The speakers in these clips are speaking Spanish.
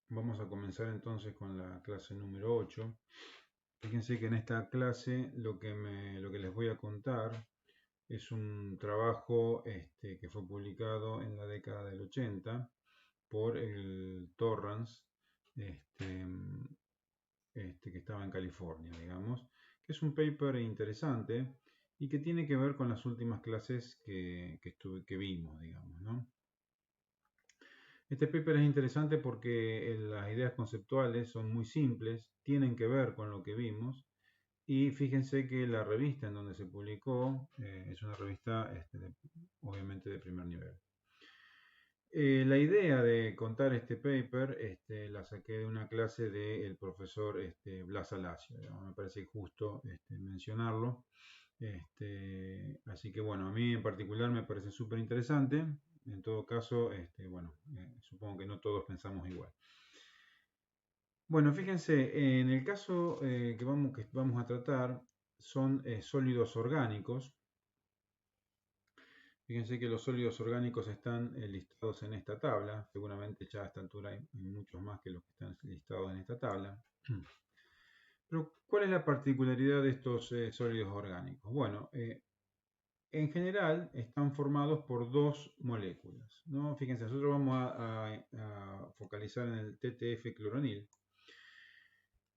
vamos a comenzar entonces con la clase número 8. Fíjense que en esta clase lo que les voy a contar es un trabajo que fue publicado en la década del 80 por el Torrance, que estaba en California, digamos, que es un paper interesante y que tiene que ver con las últimas clases que vimos, digamos, ¿no? Este paper es interesante porque las ideas conceptuales son muy simples, tienen que ver con lo que vimos y fíjense que la revista en donde se publicó es una revista obviamente de primer nivel. La idea de contar este paper la saqué de una clase del profesor Blas Alacio, me parece justo mencionarlo. Así que bueno, a mí en particular me parece súper interesante. En todo caso, supongo que no todos pensamos igual. Bueno, fíjense, en el caso que vamos a tratar son sólidos orgánicos. Fíjense que los sólidos orgánicos están listados en esta tabla. Seguramente ya a esta altura hay muchos más que los que están listados en esta tabla. Pero, ¿cuál es la particularidad de estos sólidos orgánicos? Bueno, en general están formados por dos moléculas, ¿no? Fíjense, nosotros vamos a focalizar en el TTF-cloronil.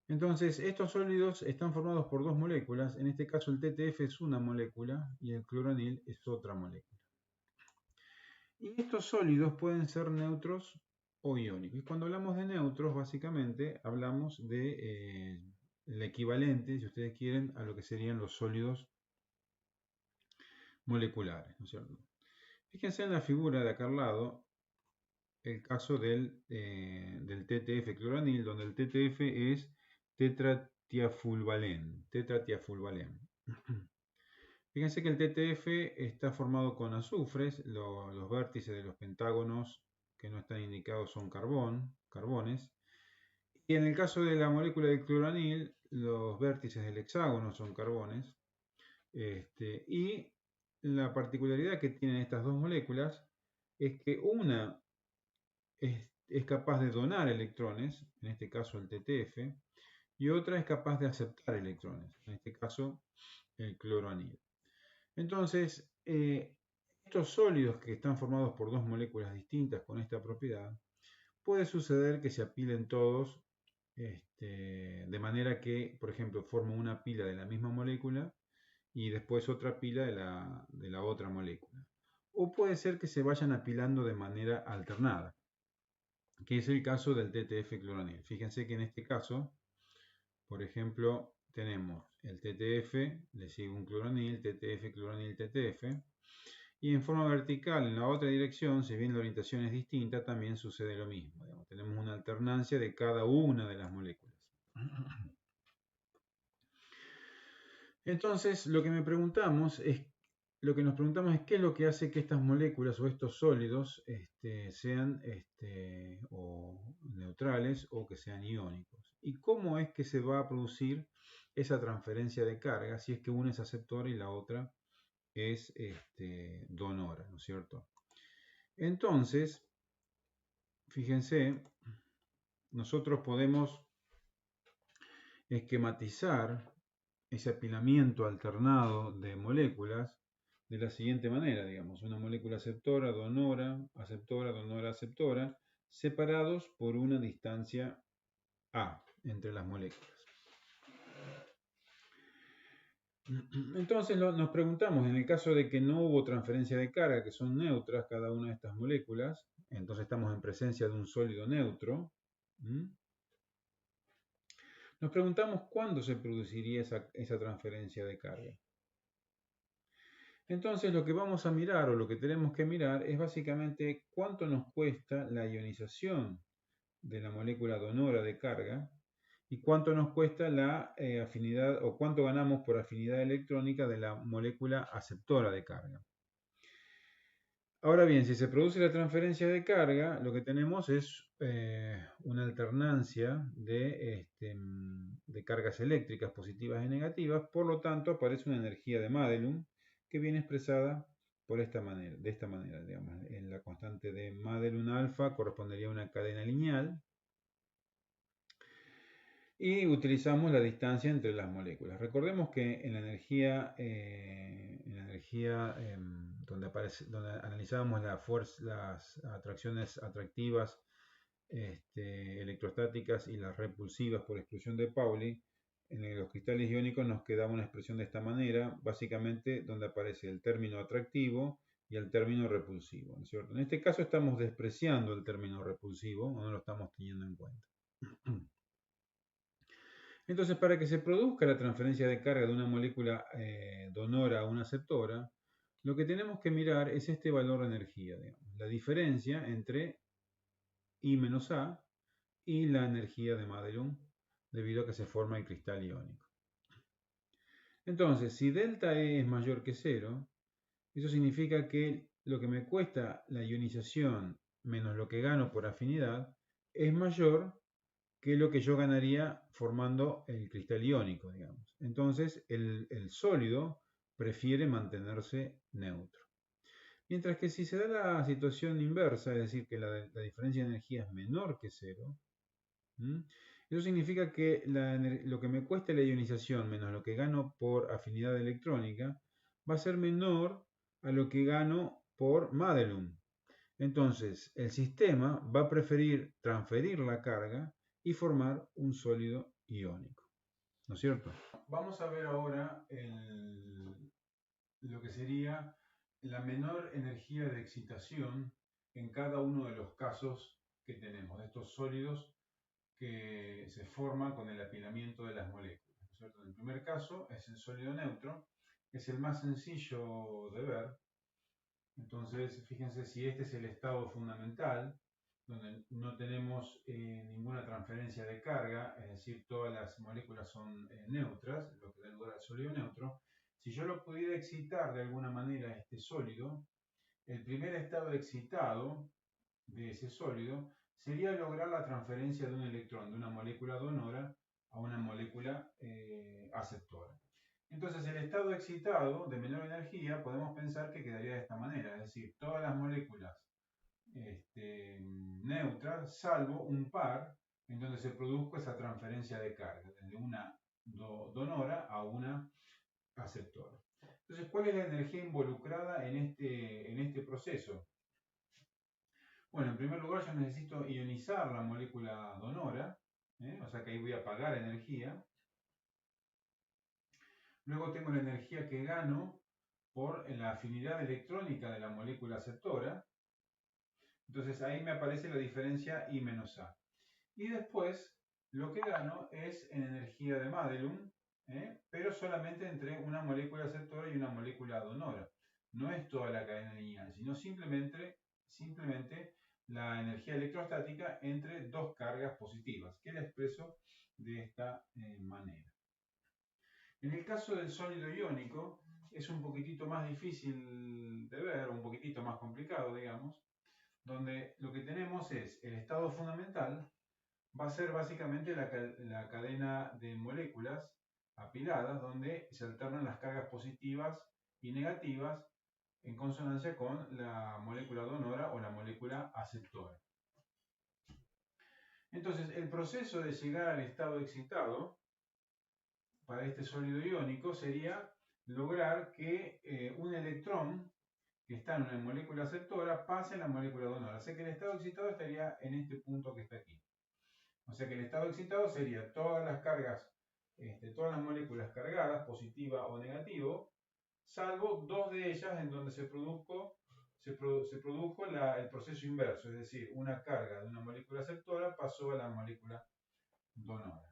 Entonces, estos sólidos están formados por dos moléculas. En este caso, el TTF es una molécula y el cloronil es otra molécula. Y estos sólidos pueden ser neutros o iónicos. Y cuando hablamos de neutros, básicamente hablamos de el equivalente, si ustedes quieren, a lo que serían los sólidos moleculares, ¿no es cierto? Fíjense en la figura de acá al lado, el caso del TTF-cloranil, donde el TTF es tetratiafulvalen. Fíjense que el TTF está formado con azufres, los vértices de los pentágonos que no están indicados son carbones, y en el caso de la molécula del cloranil, los vértices del hexágono son carbones, y la particularidad que tienen estas dos moléculas es que una es capaz de donar electrones, en este caso el TTF, y otra es capaz de aceptar electrones, en este caso el cloranil. Entonces, estos sólidos que están formados por dos moléculas distintas con esta propiedad, puede suceder que se apilen todos de manera que, por ejemplo, formo una pila de la misma molécula y después otra pila de la otra molécula. O puede ser que se vayan apilando de manera alternada, que es el caso del TTF-cloranil. Fíjense que en este caso, por ejemplo, tenemos el TTF, le sigue un cloranil, TTF, cloranil, TTF, y en forma vertical en la otra dirección, si bien la orientación es distinta, también sucede lo mismo. Digamos, tenemos una alternancia de cada una de las moléculas. Entonces, lo que nos preguntamos es qué es lo que hace que estas moléculas o estos sólidos sean o neutrales o que sean iónicos. Y cómo es que se va a producir esa transferencia de carga si es que una es aceptora y la otra es donora, ¿no es cierto? Entonces, fíjense, nosotros podemos esquematizar ese apilamiento alternado de moléculas de la siguiente manera, digamos, una molécula aceptora, donora, aceptora, separados por una distancia A entre las moléculas. Entonces nos preguntamos, en el caso de que no hubo transferencia de carga, que son neutras cada una de estas moléculas, entonces estamos en presencia de un sólido neutro, nos preguntamos cuándo se produciría esa transferencia de carga. Entonces lo que vamos a mirar o lo que tenemos que mirar es básicamente cuánto nos cuesta la ionización de la molécula donora de carga y cuánto nos cuesta la afinidad o cuánto ganamos por afinidad electrónica de la molécula aceptora de carga. Ahora bien, si se produce la transferencia de carga, lo que tenemos es una alternancia de cargas eléctricas positivas y negativas, por lo tanto aparece una energía de Madelung que viene expresada de esta manera, digamos. En la constante de Madelung alfa correspondería a una cadena lineal. Y utilizamos la distancia entre las moléculas. Recordemos que en la energía, donde analizábamos las atracciones atractivas, electrostáticas y las repulsivas por exclusión de Pauli, en los cristales iónicos nos quedaba una expresión de esta manera, básicamente donde aparece el término atractivo y el término repulsivo, ¿no es cierto? En este caso estamos despreciando el término repulsivo, o no lo estamos teniendo en cuenta. Entonces, para que se produzca la transferencia de carga de una molécula donora a una aceptora, lo que tenemos que mirar es este valor de energía, digamos, la diferencia entre I menos A y la energía de Madelung, debido a que se forma el cristal iónico. Entonces, si delta E es mayor que 0, eso significa que lo que me cuesta la ionización menos lo que gano por afinidad es mayor que lo que yo ganaría formando el cristal iónico, digamos. Entonces, el sólido prefiere mantenerse neutro. Mientras que si se da la situación inversa, es decir, que la diferencia de energía es menor que 0, eso significa que lo que me cuesta la ionización menos lo que gano por afinidad electrónica va a ser menor a lo que gano por Madelung. Entonces, el sistema va a preferir transferir la carga y formar un sólido iónico. ¿No es cierto? Vamos a ver ahora lo que sería la menor energía de excitación en cada uno de los casos que tenemos, de estos sólidos que se forman con el apilamiento de las moléculas. ¿No es cierto? En el primer caso es el sólido neutro, que es el más sencillo de ver. Entonces, fíjense si este es el estado fundamental, donde no tenemos ninguna transferencia de carga, es decir, todas las moléculas son neutras, lo que da lugar al sólido neutro. Si yo lo pudiera excitar de alguna manera este sólido, el primer estado excitado de ese sólido sería lograr la transferencia de un electrón de una molécula donora a una molécula aceptora. Entonces, el estado excitado de menor energía podemos pensar que quedaría de esta manera, es decir, todas las moléculas neutras, salvo un par en donde se produzca esa transferencia de carga, desde una donora a una aceptora. Entonces, ¿cuál es la energía involucrada en este proceso? Bueno, en primer lugar yo necesito ionizar la molécula donora, o sea que ahí voy a pagar energía. Luego tengo la energía que gano por la afinidad electrónica de la molécula aceptora. Entonces ahí me aparece la diferencia I menos A. Y después lo que gano es en energía de Madelung, pero solamente entre una molécula aceptora y una molécula donora. No es toda la cadena lineal, sino simplemente la energía electrostática entre dos cargas positivas, que la expreso de esta manera. En el caso del sólido iónico es un poquitito más difícil de ver, un poquitito más complicado, digamos, donde lo que tenemos es el estado fundamental, va a ser básicamente la cadena de moléculas apiladas, donde se alternan las cargas positivas y negativas en consonancia con la molécula donora o la molécula aceptora. Entonces, el proceso de llegar al estado excitado para este sólido iónico sería lograr que un electrón que está en una molécula aceptora pase a la molécula donora. O sea que el estado excitado estaría en este punto que está aquí. O sea que el estado excitado sería todas las cargas, todas las moléculas cargadas, positiva o negativo, salvo dos de ellas en donde se produjo el proceso inverso, es decir, una carga de una molécula aceptora pasó a la molécula donora.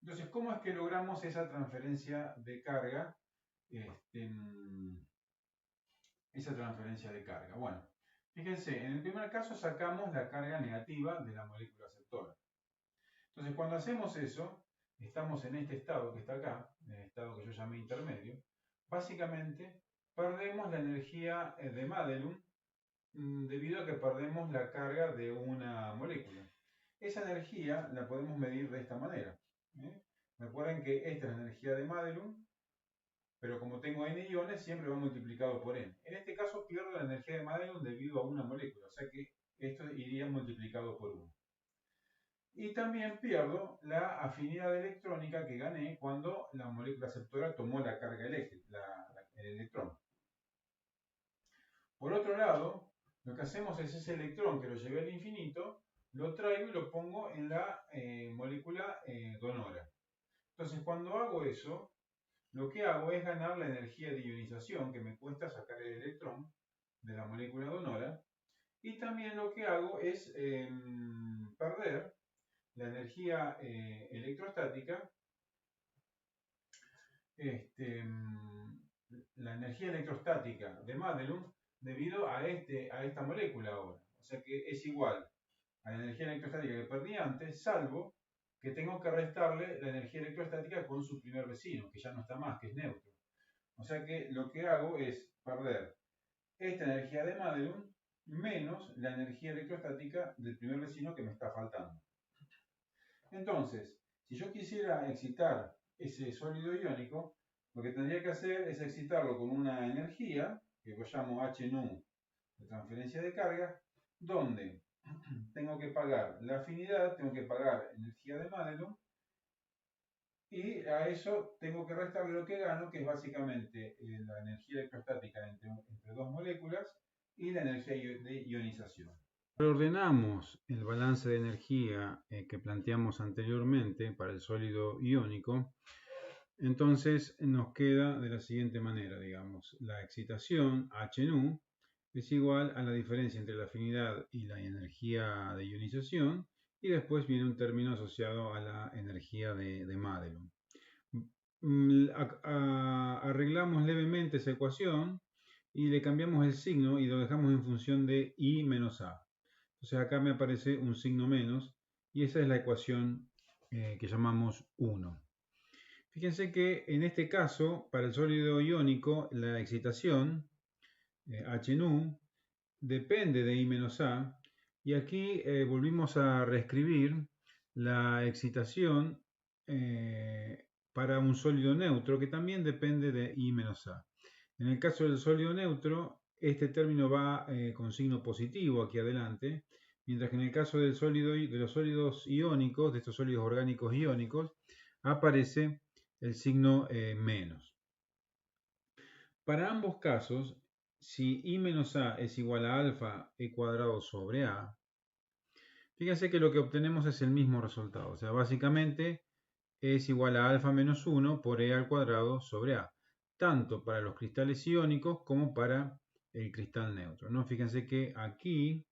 Entonces, ¿cómo es que logramos esa transferencia de carga? Bueno, fíjense, en el primer caso sacamos la carga negativa de la molécula aceptora. Entonces, cuando hacemos eso, estamos en este estado que está acá, en el estado que yo llamé intermedio, básicamente perdemos la energía de Madelung debido a que perdemos la carga de una molécula. Esa energía la podemos medir de esta manera. Recuerden que esta es la energía de Madelung pero como tengo n iones, siempre va multiplicado por n. En este caso pierdo la energía de Madelung debido a una molécula, o sea que esto iría multiplicado por 1. Y también pierdo la afinidad electrónica que gané cuando la molécula aceptora tomó la carga eléctrica, el electrón. Por otro lado, lo que hacemos es ese electrón que lo llevé al infinito, lo traigo y lo pongo en la molécula donora. Entonces, cuando hago eso, lo que hago es ganar la energía de ionización que me cuesta sacar el electrón de la molécula donora. Y también lo que hago es perder la energía electrostática, la energía electrostática de Madelung debido a esta molécula ahora. O sea que es igual a la energía electrostática que perdí antes, salvo que tengo que restarle la energía electrostática con su primer vecino, que ya no está más, que es neutro. O sea que lo que hago es perder esta energía de Madelung menos la energía electrostática del primer vecino que me está faltando. Entonces, si yo quisiera excitar ese sólido iónico, lo que tendría que hacer es excitarlo con una energía, que yo llamo Hν de transferencia de carga, donde tengo que pagar la afinidad, tengo que pagar energía de Madelung, y a eso tengo que restarle lo que gano, que es básicamente la energía electrostática entre dos moléculas y la energía de ionización. Ordenamos el balance de energía que planteamos anteriormente para el sólido iónico. Entonces nos queda de la siguiente manera, digamos, la excitación Hν es igual a la diferencia entre la afinidad y la energía de ionización, y después viene un término asociado a la energía de Madelung. Arreglamos levemente esa ecuación y le cambiamos el signo y lo dejamos en función de I menos A. Entonces acá me aparece un signo menos y esa es la ecuación que llamamos 1. Fíjense que en este caso, para el sólido iónico, la excitación Hν depende de I menos A, y aquí volvimos a reescribir la excitación para un sólido neutro que también depende de I menos A. En el caso del sólido neutro, este término va con signo positivo aquí adelante, mientras que en el caso del sólido, de los sólidos iónicos, de estos sólidos orgánicos iónicos, aparece el signo menos. Para ambos casos, si I menos A es igual a alfa e cuadrado sobre A, fíjense que lo que obtenemos es el mismo resultado. O sea, básicamente es igual a alfa menos 1 por E al cuadrado sobre A, tanto para los cristales iónicos como para el cristal neutro, ¿no? Fíjense que aquí,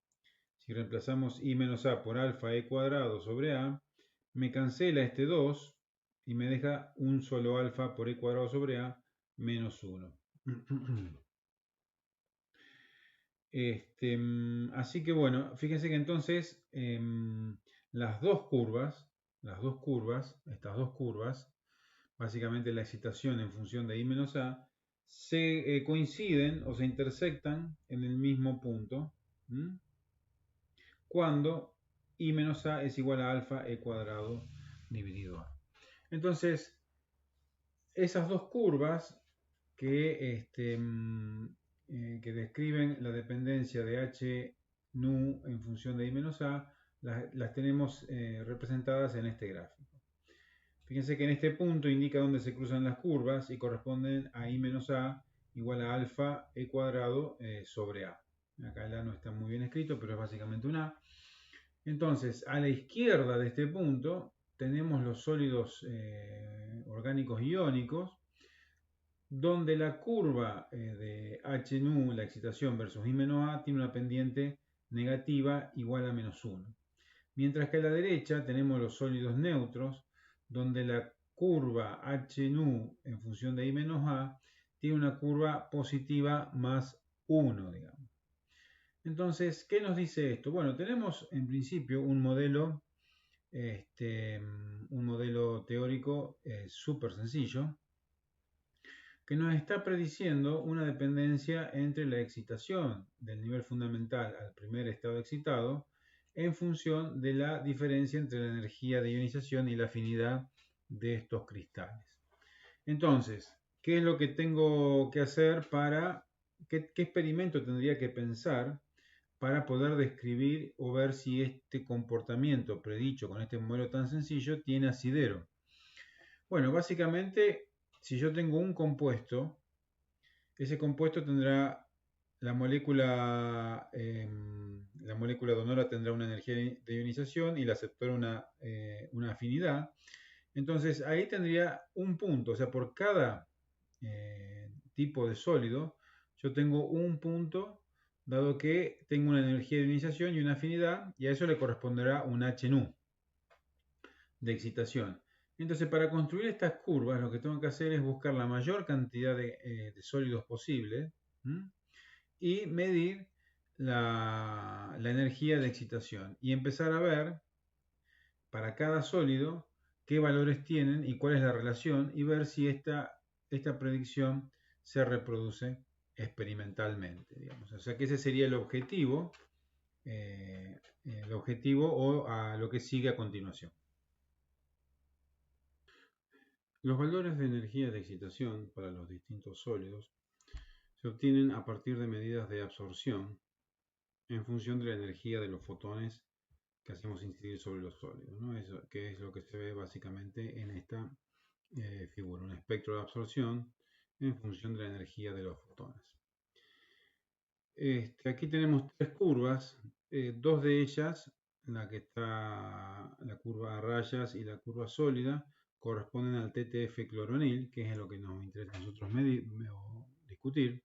si reemplazamos I menos A por alfa E cuadrado sobre A, me cancela este 2 y me deja un solo alfa por E cuadrado sobre A menos 1. Así que bueno, fíjense que entonces estas dos curvas, básicamente la excitación en función de I menos A, se coinciden o se intersectan en el mismo punto, cuando I menos A es igual a alfa E cuadrado dividido A. Entonces, esas dos curvas que describen la dependencia de Hν en función de I menos A, las tenemos representadas en este gráfico. Fíjense que en este punto indica dónde se cruzan las curvas y corresponden a I menos A igual a alfa E cuadrado sobre A. Acá el A no está muy bien escrito, pero es básicamente un A. Entonces, a la izquierda de este punto tenemos los sólidos orgánicos iónicos, donde la curva de Hν, la excitación versus I menos A, tiene una pendiente negativa igual a menos 1. Mientras que a la derecha tenemos los sólidos neutros, donde la curva Hν en función de I menos A tiene una curva positiva más 1, digamos. Entonces, ¿qué nos dice esto? Bueno, tenemos en principio un modelo teórico súper sencillo, que nos está prediciendo una dependencia entre la excitación del nivel fundamental al primer estado excitado en función de la diferencia entre la energía de ionización y la afinidad de estos cristales. Entonces, ¿qué es lo que tengo que hacer qué experimento tendría que pensar para poder describir o ver si este comportamiento predicho con este modelo tan sencillo tiene asidero? Bueno, básicamente, si yo tengo un compuesto, ese compuesto tendrá la molécula donora tendrá una energía de ionización y la aceptora una afinidad. Entonces ahí tendría un punto, o sea, por cada tipo de sólido, yo tengo un punto, dado que tengo una energía de ionización y una afinidad, y a eso le corresponderá un HNU de excitación. Entonces, para construir estas curvas, lo que tengo que hacer es buscar la mayor cantidad de sólidos posible y medir la energía de excitación y empezar a ver para cada sólido qué valores tienen y cuál es la relación y ver si esta predicción se reproduce experimentalmente, digamos. O sea que ese sería el objetivo o a lo que sigue a continuación. Los valores de energía de excitación para los distintos sólidos se obtienen a partir de medidas de absorción en función de la energía de los fotones que hacemos incidir sobre los sólidos, ¿no? Eso, que es lo que se ve básicamente en esta figura, un espectro de absorción en función de la energía de los fotones. Aquí tenemos tres curvas, dos de ellas, la que está la curva a rayas y la curva sólida, corresponden al TTF cloronil, que es lo que nos interesa a nosotros discutir,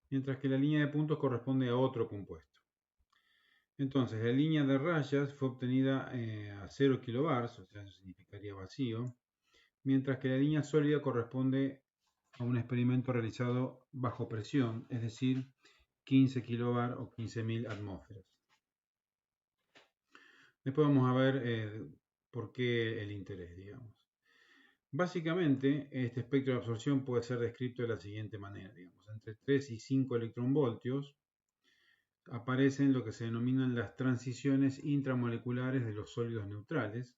mientras que la línea de puntos corresponde a otro compuesto. Entonces, la línea de rayas fue obtenida a 0 kilobars, o sea, eso significaría vacío, mientras que la línea sólida corresponde a un experimento realizado bajo presión, es decir, 15 kilobar o 15.000 atmósferas. Después vamos a ver por qué el interés, digamos. Básicamente, este espectro de absorción puede ser descrito de la siguiente manera, digamos, entre 3 y 5 electronvoltios aparecen lo que se denominan las transiciones intramoleculares de los sólidos neutrales,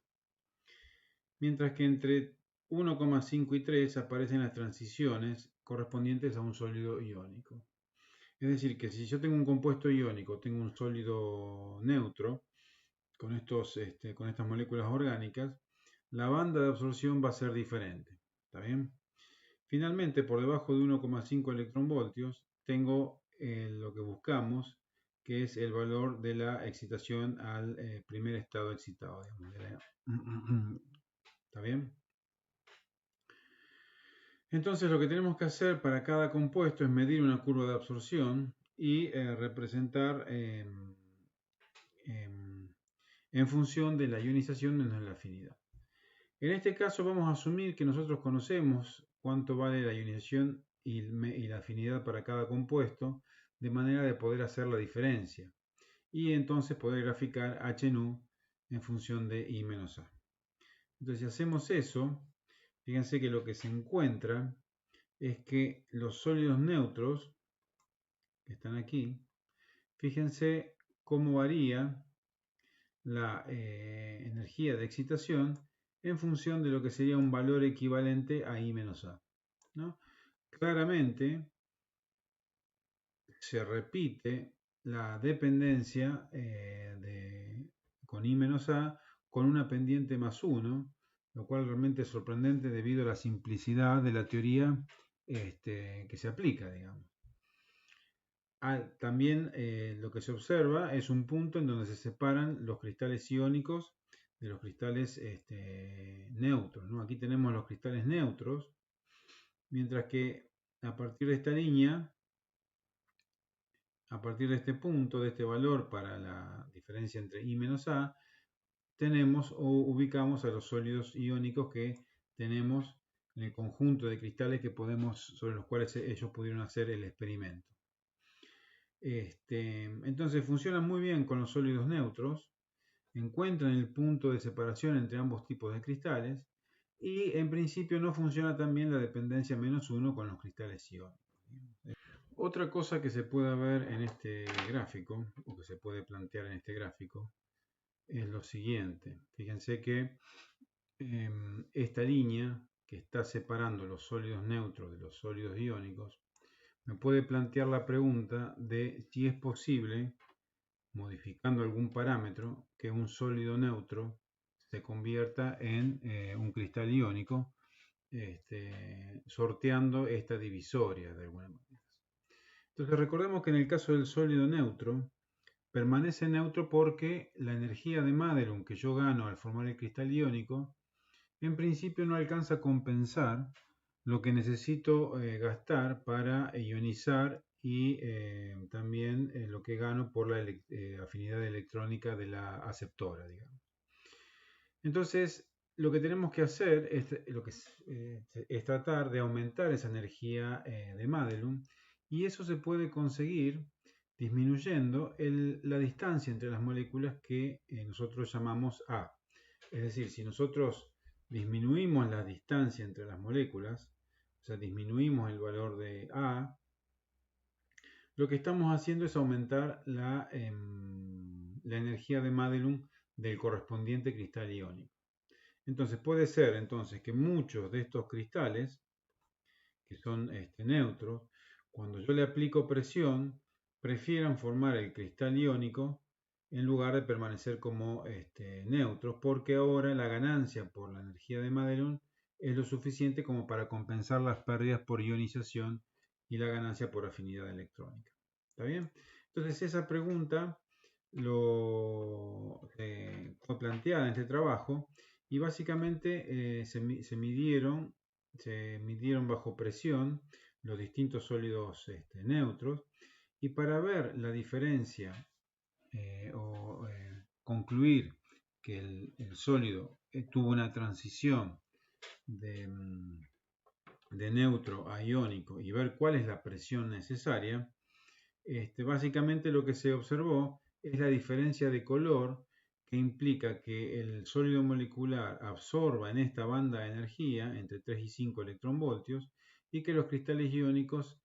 mientras que entre 1,5 y 3 aparecen las transiciones correspondientes a un sólido iónico. Es decir, que si yo tengo un compuesto iónico, tengo un sólido neutro con estas moléculas orgánicas, la banda de absorción va a ser diferente. ¿Está bien? Finalmente, por debajo de 1,5 electronvoltios, tengo lo que buscamos, que es el valor de la excitación al primer estado excitado. ¿Está bien? Entonces lo que tenemos que hacer para cada compuesto es medir una curva de absorción y representar en función de la ionización menos la afinidad. En este caso vamos a asumir que nosotros conocemos cuánto vale la ionización y la afinidad para cada compuesto, de manera de poder hacer la diferencia y entonces poder graficar HNU en función de I menos A. Entonces si hacemos eso, fíjense que lo que se encuentra es que los sólidos neutros que están aquí, fíjense cómo varía la energía de excitación en función de lo que sería un valor equivalente a I menos A, ¿no? Claramente se repite la dependencia con I menos A con una pendiente más 1, lo cual realmente es sorprendente debido a la simplicidad de la teoría que se aplica, digamos. También lo que se observa es un punto en donde se separan los cristales iónicos de los cristales neutros, ¿no? Aquí tenemos los cristales neutros, mientras que a partir de esta línea, a partir de este punto, de este valor para la diferencia entre I menos A, tenemos o ubicamos a los sólidos iónicos que tenemos en el conjunto de cristales sobre los cuales ellos pudieron hacer el experimento. Entonces funcionan muy bien con los sólidos neutros, encuentran el punto de separación entre ambos tipos de cristales y en principio no funciona tan bien la dependencia -1 con los cristales iónicos. Otra cosa que se puede ver en este gráfico, o que se puede plantear en este gráfico, es lo siguiente. Fíjense que esta línea que está separando los sólidos neutros de los sólidos iónicos, me puede plantear la pregunta de si es posible, modificando algún parámetro, que un sólido neutro se convierta en un cristal iónico, sorteando esta divisoria de alguna manera. Entonces recordemos que en el caso del sólido neutro, permanece neutro porque la energía de Madelung que yo gano al formar el cristal iónico, en principio no alcanza a compensar lo que necesito gastar para ionizar y también lo que gano por la afinidad electrónica de la aceptora, digamos. Entonces, lo que tenemos que hacer es tratar de aumentar esa energía de Madelung, y eso se puede conseguir disminuyendo la distancia entre las moléculas que nosotros llamamos A. Es decir, si nosotros disminuimos la distancia entre las moléculas, o sea, disminuimos el valor de A, lo que estamos haciendo es aumentar la energía de Madelung del correspondiente cristal iónico. Entonces puede ser que muchos de estos cristales, que son neutros, cuando yo le aplico presión, prefieran formar el cristal iónico en lugar de permanecer como neutros, porque ahora la ganancia por la energía de Madelung es lo suficiente como para compensar las pérdidas por ionización y la ganancia por afinidad electrónica. ¿Está bien? Entonces esa pregunta fue planteada en este trabajo y básicamente se midieron bajo presión los distintos sólidos neutros, y para ver la diferencia o concluir que el sólido tuvo una transición de neutro a iónico y ver cuál es la presión necesaria, básicamente lo que se observó es la diferencia de color que implica que el sólido molecular absorba en esta banda de energía entre 3 y 5 electronvoltios y que los cristales iónicos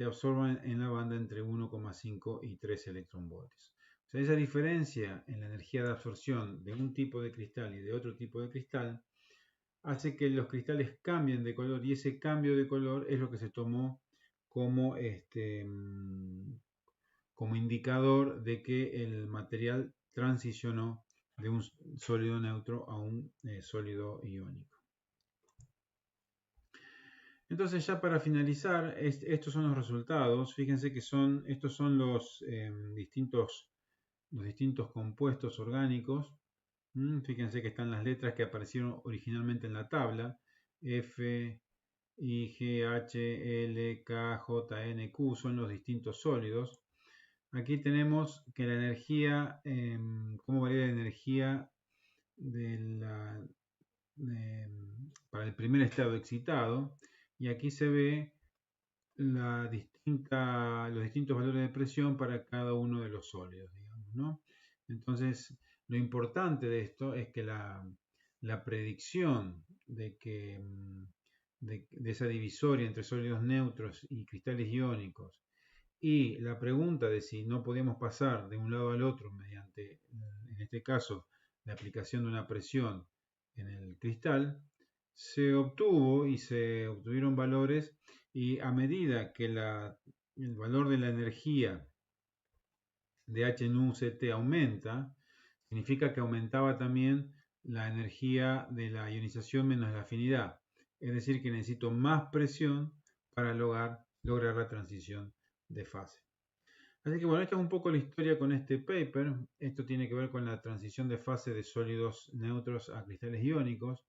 absorban en la banda entre 1,5 y 3 electronvoltios. O sea, esa diferencia en la energía de absorción de un tipo de cristal y de otro tipo de cristal hace que los cristales cambien de color, y ese cambio de color es lo que se tomó como como indicador de que el material transicionó de un sólido neutro a un sólido iónico. Entonces, ya para finalizar, estos son los resultados. Fíjense que estos son los distintos compuestos orgánicos. Fíjense que están las letras que aparecieron originalmente en la tabla: F, I, G, H, L, K, J, N, Q, son los distintos sólidos. Aquí tenemos que la energía, cómo varía la energía para el primer estado excitado, y aquí se ve los distintos valores de presión para cada uno de los sólidos, digamos, ¿no? Entonces, lo importante de esto es que la predicción de esa divisoria entre sólidos neutros y cristales iónicos, y la pregunta de si no podíamos pasar de un lado al otro mediante, en este caso, la aplicación de una presión en el cristal, se obtuvo y se obtuvieron valores, y a medida que el valor de la energía de H nu CT aumenta, significa que aumentaba también la energía de la ionización menos la afinidad. Es decir, que necesito más presión para lograr la transición de fase. Así que bueno, esta es un poco la historia con este paper. Esto tiene que ver con la transición de fase de sólidos neutros a cristales iónicos.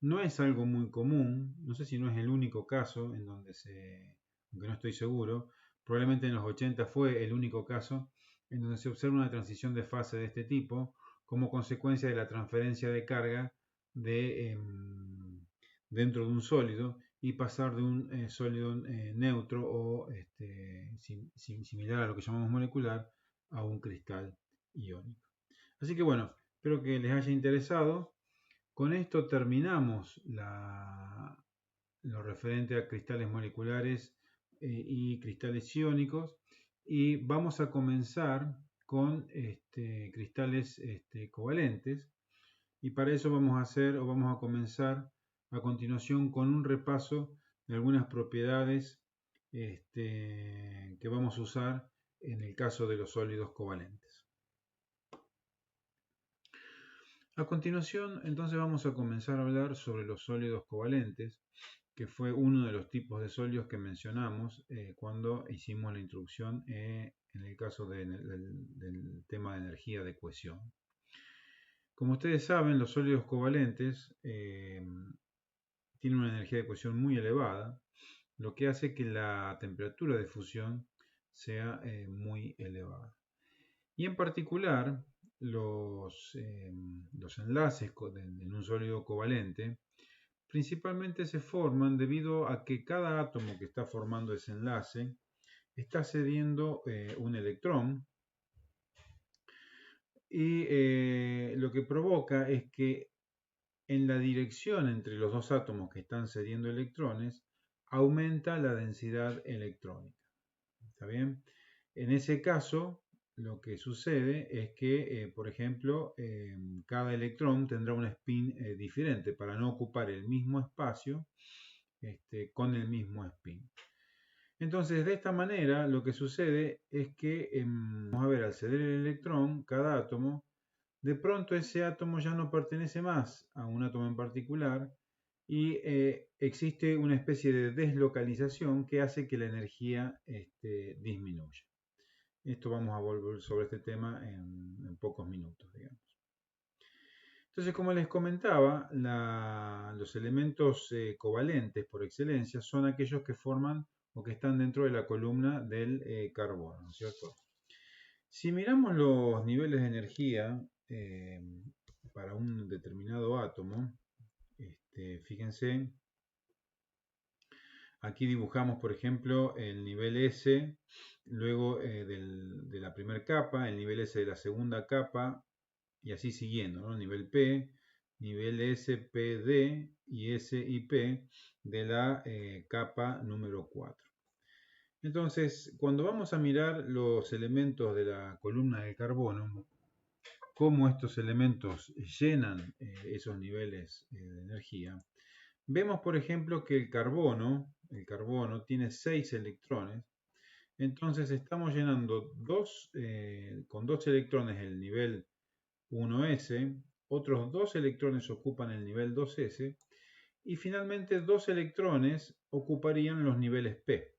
No es algo muy común, no sé si no es el único caso en donde aunque no estoy seguro, probablemente en los 80 fue el único caso en donde se observa una transición de fase de este tipo como consecuencia de la transferencia de carga dentro de un sólido, y pasar de un sólido neutro o similar a lo que llamamos molecular a un cristal iónico. Así que bueno, espero que les haya interesado. Con esto terminamos lo referente a cristales moleculares y cristales iónicos, y vamos a comenzar con cristales covalentes, y para eso vamos a comenzar a continuación con un repaso de algunas propiedades que vamos a usar en el caso de los sólidos covalentes. A continuación, entonces vamos a comenzar a hablar sobre los sólidos covalentes, que fue uno de los tipos de sólidos que mencionamos cuando hicimos la introducción en el caso del tema de energía de cohesión. Como ustedes saben, los sólidos covalentes tienen una energía de cohesión muy elevada, lo que hace que la temperatura de fusión sea muy elevada. Y en particular, los enlaces en un sólido covalente principalmente se forman debido a que cada átomo que está formando ese enlace está cediendo un electrón, y lo que provoca es que en la dirección entre los dos átomos que están cediendo electrones aumenta la densidad electrónica. ¿Está bien? En ese caso, lo que sucede es que, por ejemplo, cada electrón tendrá un spin diferente para no ocupar el mismo espacio con el mismo spin. Entonces, de esta manera, lo que sucede es que, vamos a ver, al ceder el electrón, cada átomo, de pronto ese átomo ya no pertenece más a un átomo en particular y existe una especie de deslocalización que hace que la energía disminuya. Esto vamos a volver sobre este tema en pocos minutos, digamos. Entonces, como les comentaba, los elementos covalentes por excelencia son aquellos que forman o que están dentro de la columna del carbono, ¿no es cierto? Si miramos los niveles de energía para un determinado átomo, fíjense, aquí dibujamos, por ejemplo, el nivel S, luego de la primera capa, el nivel S de la segunda capa, y así siguiendo, ¿no? Nivel P, nivel S, P, D y S y P de la capa número 4. Entonces, cuando vamos a mirar los elementos de la columna de carbono, cómo estos elementos llenan esos niveles de energía, vemos, por ejemplo, que el carbono tiene 6 electrones. Entonces estamos llenando con 2 electrones el nivel 1s, otros 2 electrones ocupan el nivel 2s y finalmente 2 electrones ocuparían los niveles P.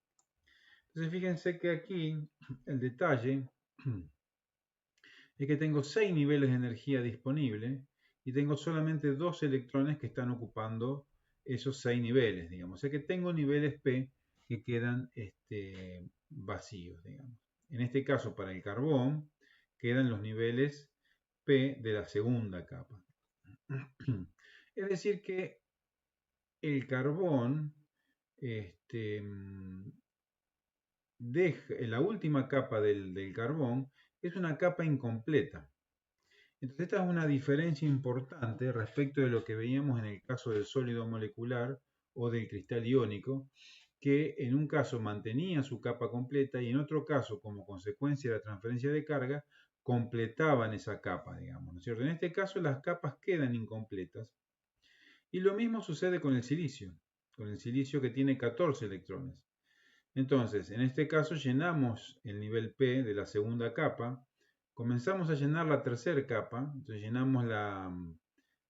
Entonces fíjense que aquí el detalle es que tengo 6 niveles de energía disponible y tengo solamente 2 electrones que están ocupando esos 6 niveles, digamos. O sea que tengo niveles P que quedan vacíos, digamos. En este caso, para el carbón, quedan los niveles P de la segunda capa. Es decir que el carbón la última capa del carbón es una capa incompleta. Entonces esta es una diferencia importante respecto de lo que veíamos en el caso del sólido molecular o del cristal iónico, que en un caso mantenía su capa completa y en otro caso, como consecuencia de la transferencia de carga, completaban esa capa, digamos, ¿no es cierto? En este caso las capas quedan incompletas. Y lo mismo sucede con el silicio que tiene 14 electrones. Entonces, en este caso llenamos el nivel P de la segunda capa, comenzamos a llenar la tercera capa, entonces llenamos la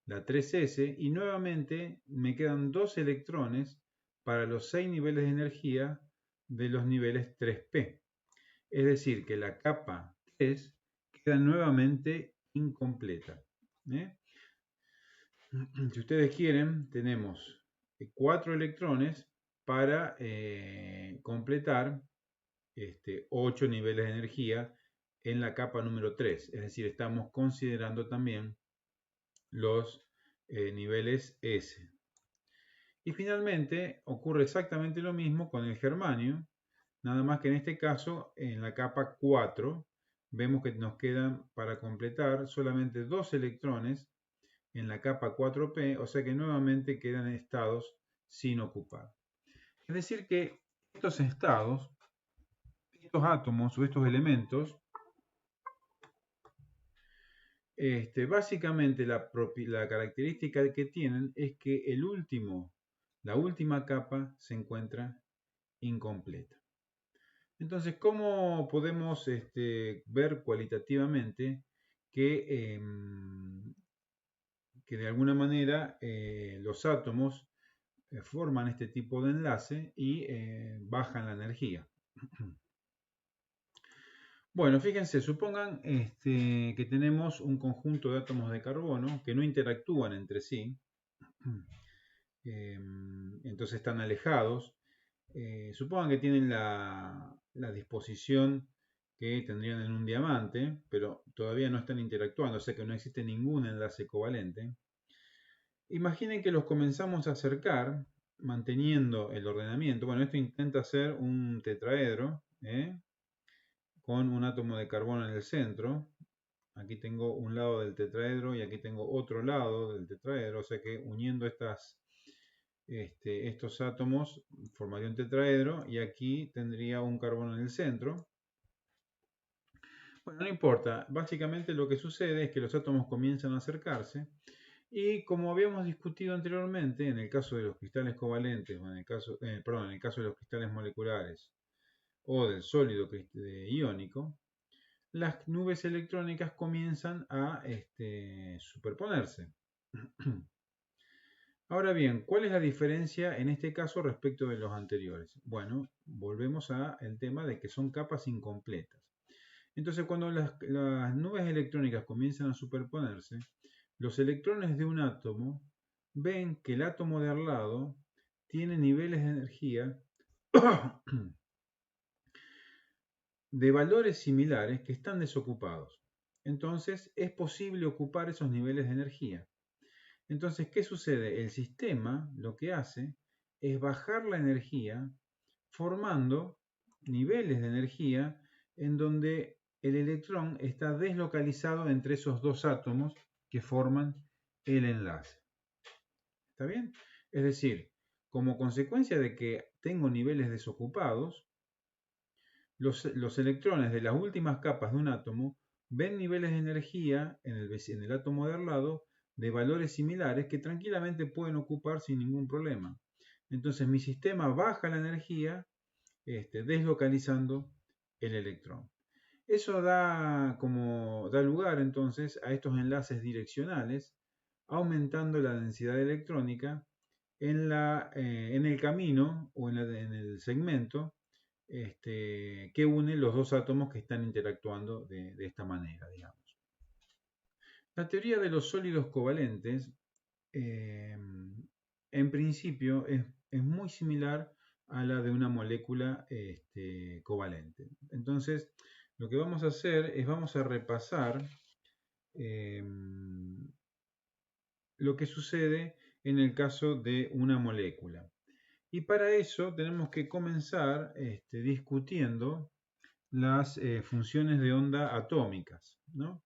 3s y nuevamente me quedan 2 electrones para los 6 niveles de energía de los niveles 3p. Es decir, que la capa 3 queda nuevamente incompleta. Si ustedes quieren, tenemos 4 electrones para completar 8 niveles de energía en la capa número 3. Es decir, estamos considerando también los niveles S. Y finalmente ocurre exactamente lo mismo con el germanio, nada más que en este caso en la capa 4 vemos que nos quedan para completar solamente 2 electrones en la capa 4p, o sea que nuevamente quedan estados sin ocupar. Es decir que estos estados, estos átomos o estos elementos Básicamente la característica que tienen es que la última capa se encuentra incompleta. Entonces, ¿cómo podemos ver cualitativamente que, que de alguna manera los átomos forman este tipo de enlace y bajan la energía? Bueno, fíjense, supongan que tenemos un conjunto de átomos de carbono que no interactúan entre sí, entonces están alejados. Supongan que tienen la disposición que tendrían en un diamante, pero todavía no están interactuando, o sea que no existe ningún enlace covalente. Imaginen que los comenzamos a acercar manteniendo el ordenamiento. Bueno, esto intenta hacer un tetraedro, con un átomo de carbono en el centro. Aquí tengo un lado del tetraedro y aquí tengo otro lado del tetraedro, o sea que uniendo estos átomos formaría un tetraedro y aquí tendría un carbono en el centro. Bueno, no importa, básicamente lo que sucede es que los átomos comienzan a acercarse y como habíamos discutido anteriormente, en el caso de los cristales covalentes, o en el caso, en el caso de los cristales moleculares o del sólido iónico, las nubes electrónicas comienzan a superponerse. Ahora bien, ¿cuál es la diferencia en este caso respecto de los anteriores? Bueno, volvemos al tema de que son capas incompletas. Entonces, cuando las nubes electrónicas comienzan a superponerse, los electrones de un átomo ven que el átomo de al lado tiene niveles de energía de valores similares que están desocupados. Entonces, es posible ocupar esos niveles de energía. Entonces, ¿qué sucede? El sistema lo que hace es bajar la energía formando niveles de energía en donde el electrón está deslocalizado entre esos dos átomos que forman el enlace. ¿Está bien? Es decir, como consecuencia de que tengo niveles desocupados, los electrones de las últimas capas de un átomo ven niveles de energía en el átomo de al lado de valores similares que tranquilamente pueden ocupar sin ningún problema. Entonces mi sistema baja la energía deslocalizando el electrón. Eso da lugar entonces a estos enlaces direccionales, aumentando la densidad electrónica en el camino o en el segmento que une los dos átomos que están interactuando de esta manera, digamos. La teoría de los sólidos covalentes, en principio, es muy similar a la de una molécula covalente. Entonces, lo que vamos a hacer es vamos a repasar lo que sucede en el caso de una molécula. Y para eso tenemos que comenzar discutiendo las funciones de onda atómicas, ¿no?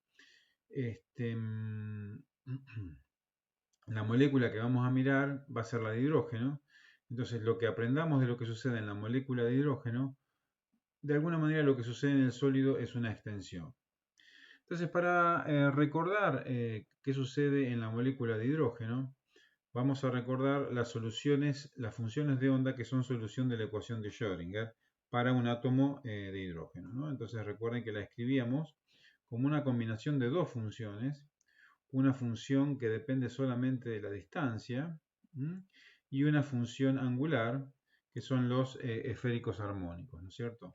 La molécula que vamos a mirar va a ser la de hidrógeno. Entonces, lo que aprendamos de lo que sucede en la molécula de hidrógeno, de alguna manera lo que sucede en el sólido es una extensión. Entonces, para recordar qué sucede en la molécula de hidrógeno, vamos a recordar las funciones de onda que son solución de la ecuación de Schrödinger para un átomo de hidrógeno, ¿no? Entonces recuerden que la escribíamos como una combinación de dos funciones, una función que depende solamente de la distancia y una función angular que son los esféricos armónicos, ¿no es cierto?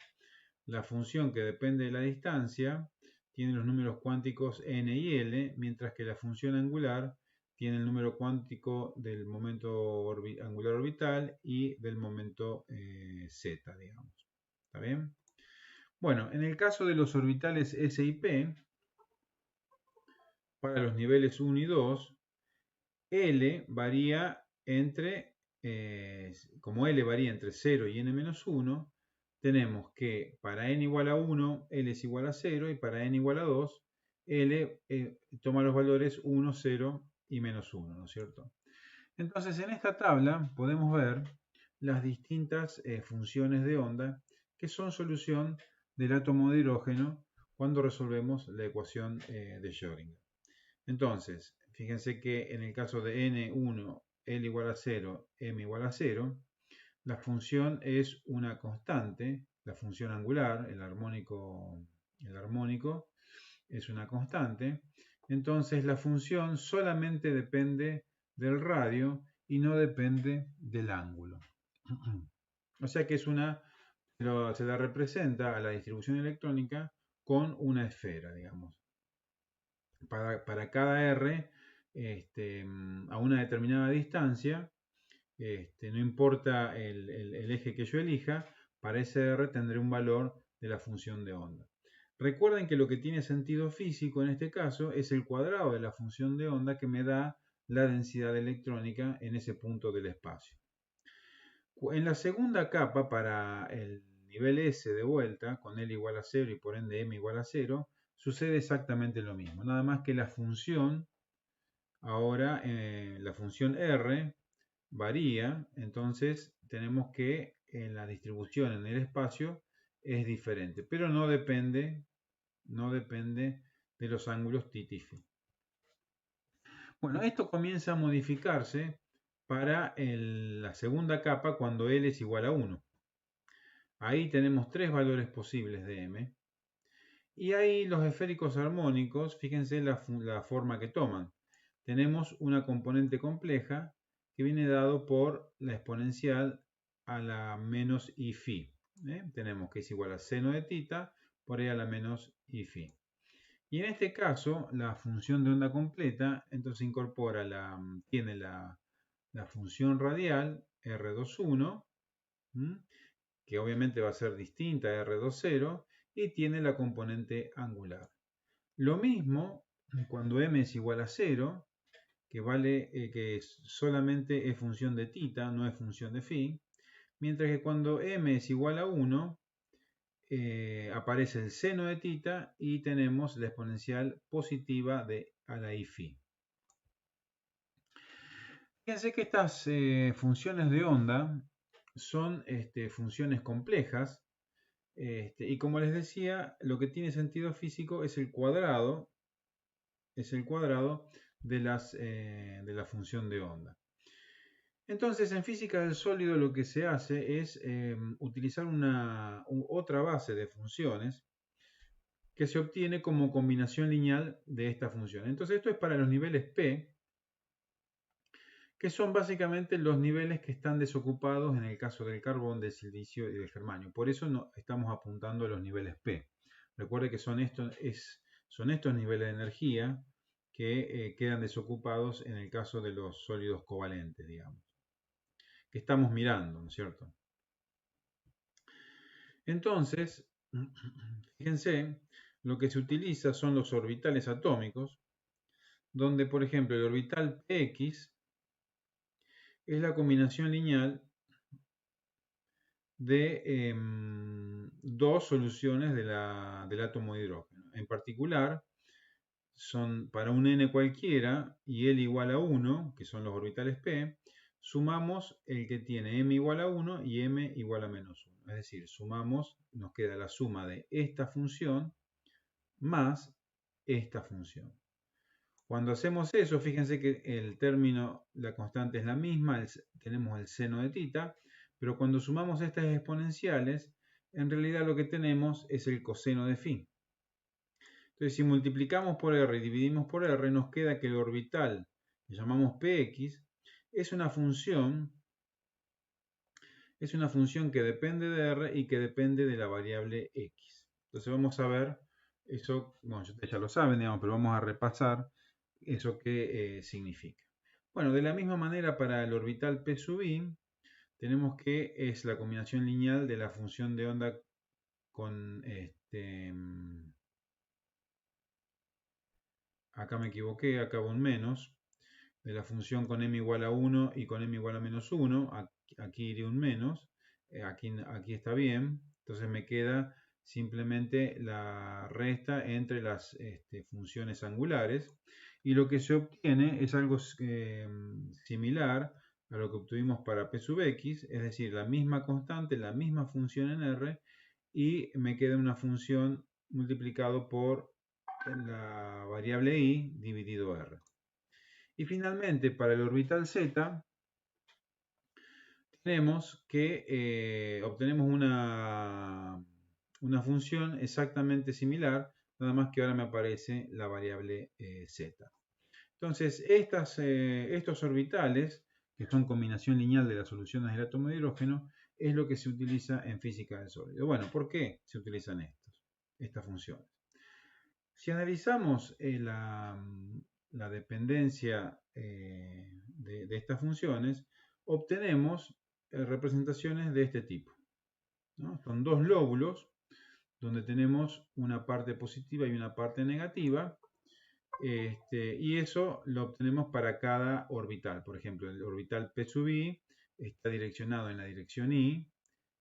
La función que depende de la distancia tiene los números cuánticos n y l, mientras que la función angular tiene el número cuántico del momento angular orbital y del momento z, digamos. ¿Está bien? Bueno, en el caso de los orbitales S y P, para los niveles 1 y 2, L varía entre, como L varía entre 0 y n-1, tenemos que para n igual a 1, L es igual a 0, y para n igual a 2, L toma los valores 1, 0 y menos 1, ¿no es cierto? Entonces, en esta tabla podemos ver las distintas funciones de onda que son solución del átomo de hidrógeno cuando resolvemos la ecuación de Schrödinger. Entonces, fíjense que en el caso de n1, L igual a 0, M igual a 0, la función es una constante, la función angular, el armónico es una constante. Entonces la función solamente depende del radio y no depende del ángulo. O sea que se la representa a la distribución electrónica con una esfera, digamos. Para cada R, a una determinada distancia, no importa el eje que yo elija, para ese R tendré un valor de la función de onda. Recuerden que lo que tiene sentido físico en este caso es el cuadrado de la función de onda que me da la densidad electrónica en ese punto del espacio. En la segunda capa, para el nivel S de vuelta, con L igual a 0 y por ende M igual a 0, sucede exactamente lo mismo. Nada más que la función, ahora la función R varía, entonces tenemos que en la distribución en el espacio es diferente, pero no depende de los ángulos θ y φ. Bueno, esto comienza a modificarse para la segunda capa cuando L es igual a 1. Ahí tenemos tres valores posibles de M. Y ahí los esféricos armónicos, fíjense la forma que toman. Tenemos una componente compleja que viene dado por la exponencial a la menos i φ. Tenemos que es igual a seno de θ por e a la menos i φ. Y en este caso, la función de onda completa, entonces tiene la función radial R21, que obviamente va a ser distinta a R20, y tiene la componente angular. Lo mismo cuando m es igual a 0, que solamente es función de θ, no es función de φ, mientras que cuando m es igual a 1, aparece el seno de θ y tenemos la exponencial positiva de a la i φ. Fíjense que estas funciones de onda son funciones complejas y como les decía, lo que tiene sentido físico es el cuadrado de la función de onda. Entonces, en física del sólido lo que se hace es utilizar otra base de funciones que se obtiene como combinación lineal de esta función. Entonces, esto es para los niveles P, que son básicamente los niveles que están desocupados en el caso del carbón, del silicio y del germanio. Por eso estamos apuntando a los niveles P. Recuerde que son estos niveles de energía que quedan desocupados en el caso de los sólidos covalentes, digamos, que estamos mirando, ¿no es cierto? Entonces, fíjense, lo que se utiliza son los orbitales atómicos, donde, por ejemplo, el orbital px es la combinación lineal de dos soluciones del átomo de hidrógeno. En particular, son para un n cualquiera y L igual a 1, que son los orbitales p, sumamos el que tiene m igual a 1 y m igual a menos 1. Es decir, sumamos, nos queda la suma de esta función más esta función. Cuando hacemos eso, fíjense que el término, la constante es la misma, tenemos el seno de θ, pero cuando sumamos estas exponenciales, en realidad lo que tenemos es el coseno de φ. Entonces, si multiplicamos por r y dividimos por r, nos queda que el orbital que llamamos px es una función que depende de r y que depende de la variable x. Entonces vamos a ver eso, bueno, ustedes ya lo saben, digamos, pero vamos a repasar eso qué significa. Bueno, de la misma manera para el orbital p sub i, tenemos que es la combinación lineal de la función de onda con acá me equivoqué, acá va un menos, de la función con m igual a 1 y con m igual a menos 1, aquí iría un menos, aquí está bien, entonces me queda simplemente la resta entre las funciones angulares, y lo que se obtiene es algo similar a lo que obtuvimos para p sub x, es decir, la misma constante, la misma función en r, y me queda una función multiplicado por la variable i dividido r. Y finalmente, para el orbital z, tenemos que obtenemos una función exactamente similar, nada más que ahora me aparece la variable z. Entonces, estos orbitales, que son combinación lineal de las soluciones del átomo de hidrógeno, es lo que se utiliza en física del sólido. Bueno, ¿por qué se utilizan estas funciones? Si analizamos la dependencia de estas funciones, obtenemos representaciones de este tipo, ¿no? Son dos lóbulos donde tenemos una parte positiva y una parte negativa, y eso lo obtenemos para cada orbital. Por ejemplo, el orbital P sub i está direccionado en la dirección y,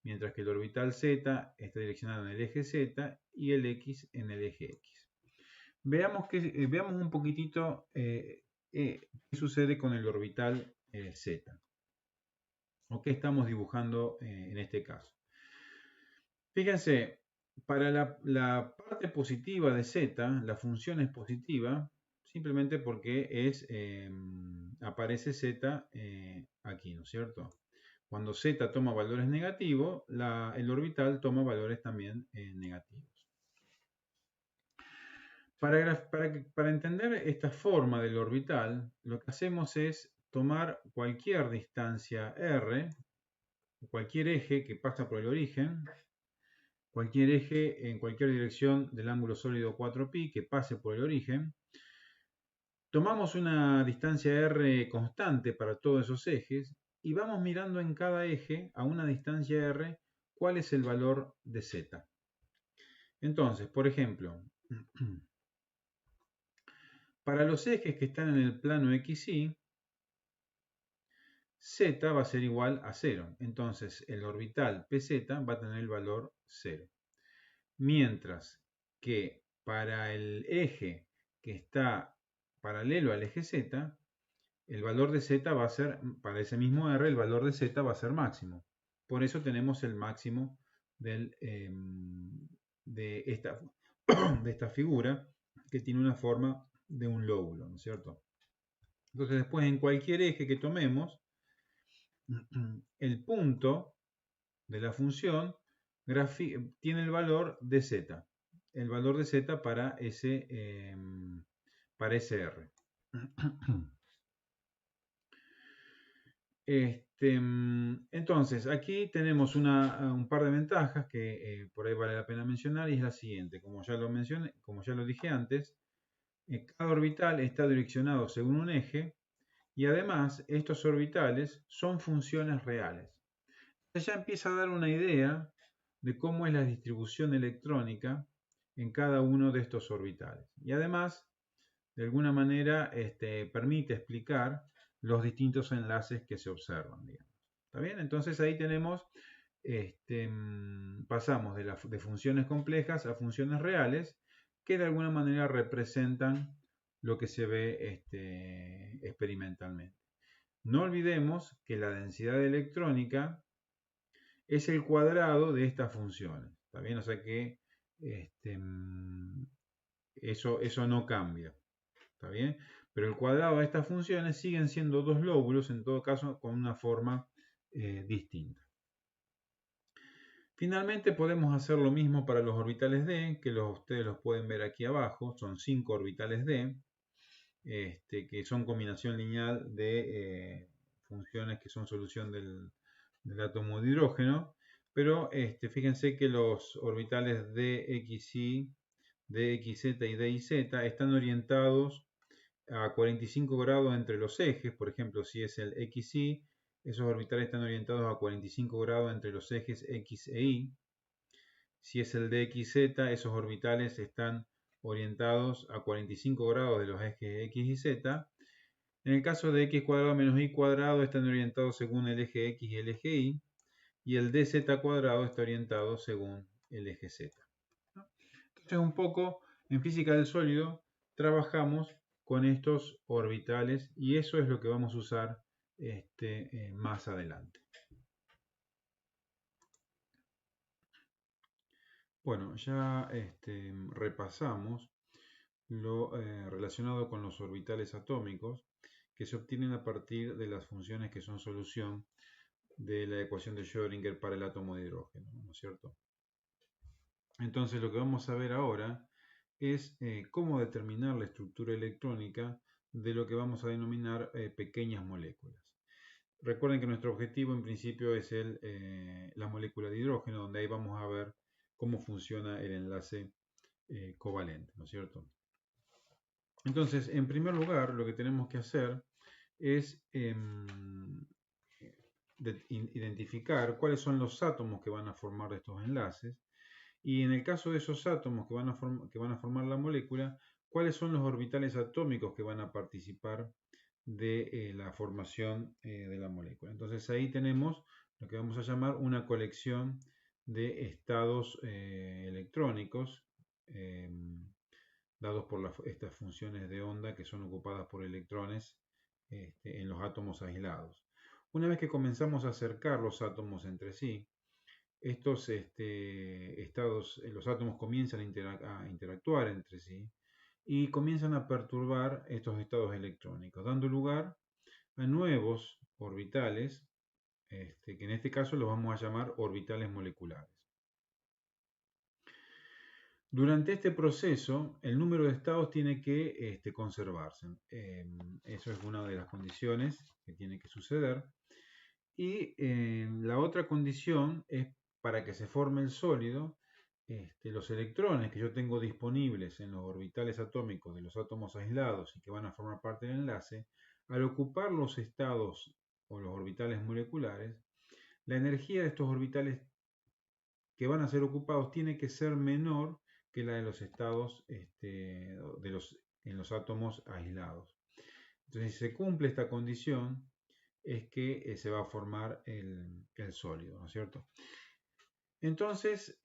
mientras que el orbital z está direccionado en el eje z y el x en el eje x. Veamos un poquitito qué sucede con el orbital z, o qué estamos dibujando en este caso. Fíjense, para la parte positiva de z, la función es positiva, simplemente porque aparece z aquí, ¿no es cierto? Cuando z toma valores negativos, el orbital toma valores también negativos. Para entender esta forma del orbital, lo que hacemos es tomar cualquier distancia r, cualquier eje que pasa por el origen, cualquier eje en cualquier dirección del ángulo sólido 4π que pase por el origen. Tomamos una distancia r constante para todos esos ejes y vamos mirando en cada eje a una distancia r cuál es el valor de z. Entonces, por ejemplo, para los ejes que están en el plano XY, z va a ser igual a 0. Entonces, el orbital PZ va a tener el valor 0. Mientras que para el eje que está paralelo al eje Z, el valor de Z va a ser, para ese mismo R, el valor de Z va a ser máximo. Por eso tenemos el máximo de esta figura que tiene una forma de un lóbulo, ¿no es cierto? Entonces después en cualquier eje que tomemos, el punto de la función tiene el valor de z, el valor de z para ese R. Entonces, aquí tenemos un par de ventajas que por ahí vale la pena mencionar, y es la siguiente. Como ya lo mencioné, como ya lo dije antes, cada orbital está direccionado según un eje, y además estos orbitales son funciones reales. Ya empieza a dar una idea de cómo es la distribución electrónica en cada uno de estos orbitales. Y además, de alguna manera, permite explicar los distintos enlaces que se observan, digamos. ¿Está bien? Entonces ahí tenemos, pasamos de funciones complejas a funciones reales que de alguna manera representan lo que se ve experimentalmente. No olvidemos que la densidad electrónica es el cuadrado de estas funciones. ¿Está bien? O sea que eso no cambia. ¿Está bien? Pero el cuadrado de estas funciones siguen siendo dos lóbulos, en todo caso con una forma distinta. Finalmente podemos hacer lo mismo para los orbitales d, que ustedes los pueden ver aquí abajo. Son 5 orbitales d, que son combinación lineal de funciones que son solución del átomo de hidrógeno. Pero fíjense que los orbitales dxy, dxz y dz están orientados a 45 grados entre los ejes. Por ejemplo, si es el xy, esos orbitales están orientados a 45 grados entre los ejes x e y. Si es el dxz, esos orbitales están orientados a 45 grados de los ejes x y z. En el caso de x cuadrado menos y cuadrado, están orientados según el eje x y el eje y. Y el dz cuadrado está orientado según el eje z. Entonces, un poco en física del sólido trabajamos con estos orbitales, y eso es lo que vamos a usar más adelante. Bueno, ya repasamos lo relacionado con los orbitales atómicos que se obtienen a partir de las funciones que son solución de la ecuación de Schrödinger para el átomo de hidrógeno, ¿no es cierto? Entonces lo que vamos a ver ahora es cómo determinar la estructura electrónica de lo que vamos a denominar pequeñas moléculas. Recuerden que nuestro objetivo en principio es la molécula de hidrógeno, donde ahí vamos a ver cómo funciona el enlace covalente, ¿no es cierto? Entonces, en primer lugar, lo que tenemos que hacer es identificar cuáles son los átomos que van a formar estos enlaces y en el caso de esos átomos que van a formar la molécula, cuáles son los orbitales atómicos que van a participar de la formación de la molécula. Entonces ahí tenemos lo que vamos a llamar una colección de estados electrónicos dados por estas funciones de onda que son ocupadas por electrones en los átomos aislados. Una vez que comenzamos a acercar los átomos entre sí, estos estados, los átomos comienzan a interactuar entre sí y comienzan a perturbar estos estados electrónicos, dando lugar a nuevos orbitales, que en este caso los vamos a llamar orbitales moleculares. Durante este proceso, el número de estados tiene que conservarse. Eso es una de las condiciones que tiene que suceder. Y la otra condición es para que se forme el sólido, los electrones que yo tengo disponibles en los orbitales atómicos de los átomos aislados y que van a formar parte del enlace, al ocupar los estados o los orbitales moleculares, la energía de estos orbitales que van a ser ocupados tiene que ser menor que la de los estados en los átomos aislados. Entonces, si se cumple esta condición, es que se va a formar el sólido, ¿no es cierto? Entonces,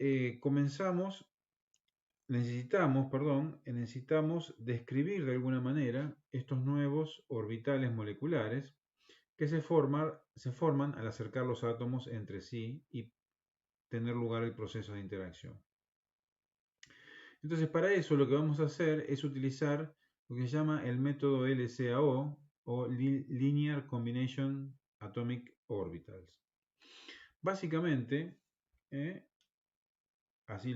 necesitamos describir de alguna manera estos nuevos orbitales moleculares que se forman al acercar los átomos entre sí y tener lugar el proceso de interacción. Entonces, para eso lo que vamos a hacer es utilizar lo que se llama el método LCAO o Linear Combination Atomic Orbitals. Básicamente, así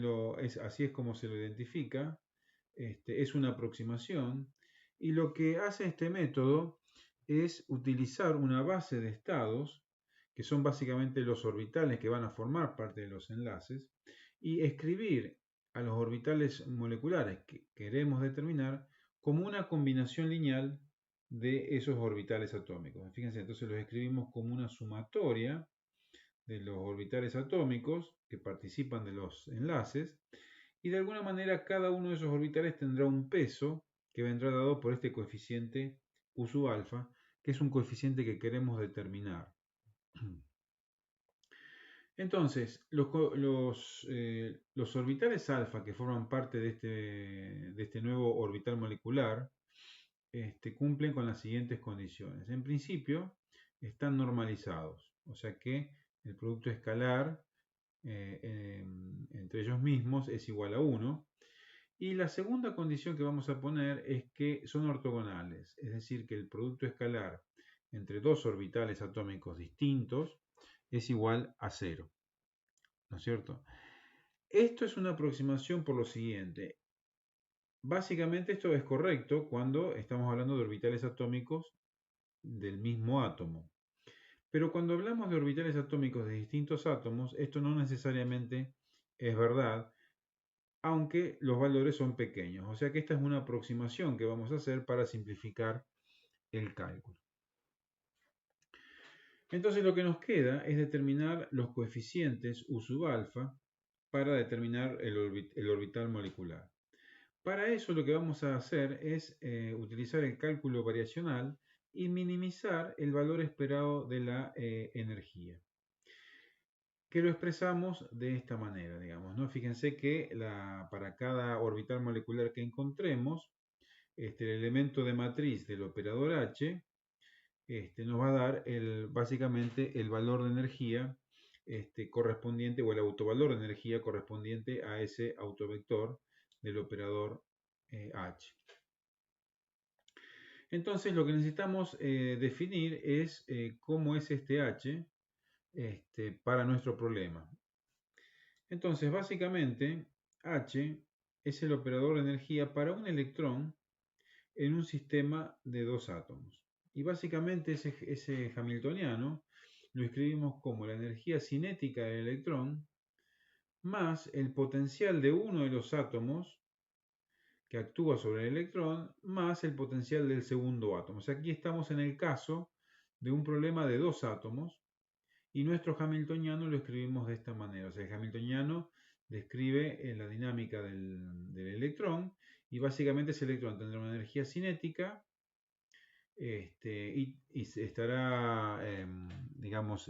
es como se lo identifica, es una aproximación y lo que hace este método es utilizar una base de estados, que son básicamente los orbitales que van a formar parte de los enlaces, y escribir a los orbitales moleculares que queremos determinar como una combinación lineal de esos orbitales atómicos. Fíjense, entonces los escribimos como una sumatoria de los orbitales atómicos que participan de los enlaces y de alguna manera cada uno de esos orbitales tendrá un peso que vendrá dado por este coeficiente U sub alfa, que es un coeficiente que queremos determinar. Entonces, los orbitales alfa que forman parte de este nuevo orbital molecular cumplen con las siguientes condiciones. En principio, están normalizados, o sea que el producto escalar entre ellos mismos es igual a 1. Y la segunda condición que vamos a poner es que son ortogonales, es decir, que el producto escalar entre dos orbitales atómicos distintos es igual a 0. ¿No es cierto? Esto es una aproximación por lo siguiente. Básicamente esto es correcto cuando estamos hablando de orbitales atómicos del mismo átomo. Pero cuando hablamos de orbitales atómicos de distintos átomos, esto no necesariamente es verdad, aunque los valores son pequeños. O sea que esta es una aproximación que vamos a hacer para simplificar el cálculo. Entonces lo que nos queda es determinar los coeficientes U sub alfa para determinar el orbital molecular. Para eso lo que vamos a hacer es utilizar el cálculo variacional y minimizar el valor esperado de la energía, que lo expresamos de esta manera, digamos, ¿no? Fíjense que para cada orbital molecular que encontremos, el elemento de matriz del operador H nos va a dar básicamente el valor de energía correspondiente o el autovalor de energía correspondiente a ese autovector del operador H. Entonces lo que necesitamos definir es cómo es este H para nuestro problema. Entonces básicamente H es el operador de energía para un electrón en un sistema de dos átomos. Y básicamente ese hamiltoniano lo escribimos como la energía cinética del electrón más el potencial de uno de los átomos que actúa sobre el electrón más el potencial del segundo átomo. O sea, aquí estamos en el caso de un problema de dos átomos y nuestro hamiltoniano lo escribimos de esta manera. O sea, el hamiltoniano describe la dinámica del electrón y básicamente ese electrón tendrá una energía cinética y estará, digamos,